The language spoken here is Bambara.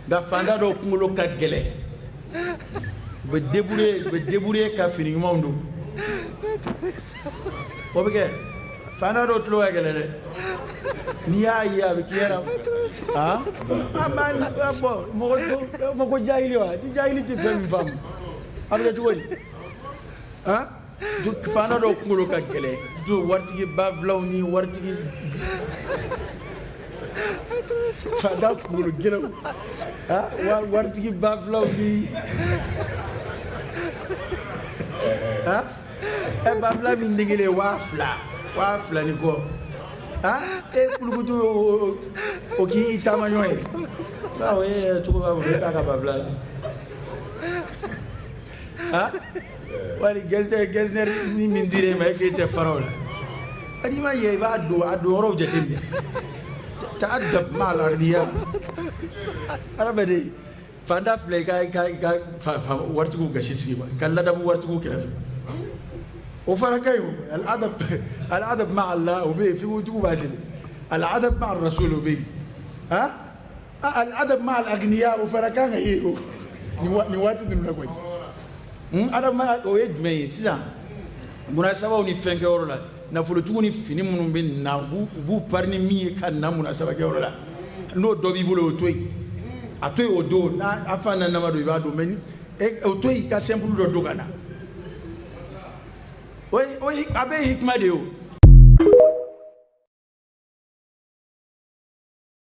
nga fanda do kuŋolo ka gɛlɛ be débrouiller ka fini ɲumanw don o bɛ kɛ fanda do tulo ka gɛlɛ dɛ n'i y'a ye a bɛ k'i yɛrɛ mɔgɔ jahili wa ni jahili tɛ fɛn min faamu a bɛ kɛ cogo di fanda do kuŋolo ka gɛlɛ waritigi bafilaw ni waritigi fanda kuŋolo gɛlɛw waritigi bafilaw ni bafila min degelen 2,000 ni kɔ kulukutu o k'i taama ɲɔgɔn ye bawo cogo b'a bolo e t'a ka bafila la wali gɛsinɛri ni min dir'e ma e k'e tɛ fara o la n'i ma ye i b'a don a don yɔrɔw jateminɛ ta'addab ma'a al-aghniya adamaden fanda filɛ i ka waritigiw gasi sigi ma ka ladamu waritigiw kɛrɛfɛ o fana ka ɲi o al-adab ma'a Allah o bɛ yen fitigiw b'a sini al-adab ma'a rasul o bɛ yen al-adab ma'a al-aghniya o fana kan ka ye o nin waati ninnu na koyi adama o ye jumɛn ye sisan munasabaw ni fɛnkɛyɔrɔ la nafolotigiw ni fini minnu bɛ na u b'u pari ni min ye ka na munasabakɛyɔrɔ la n'o dɔ b'i bolo o to yen a to yen o don n'a fa nanama don i b'a don mɛ o to yen ka sɛnpulu dɔ don ka na o a bɛ hikima de ye o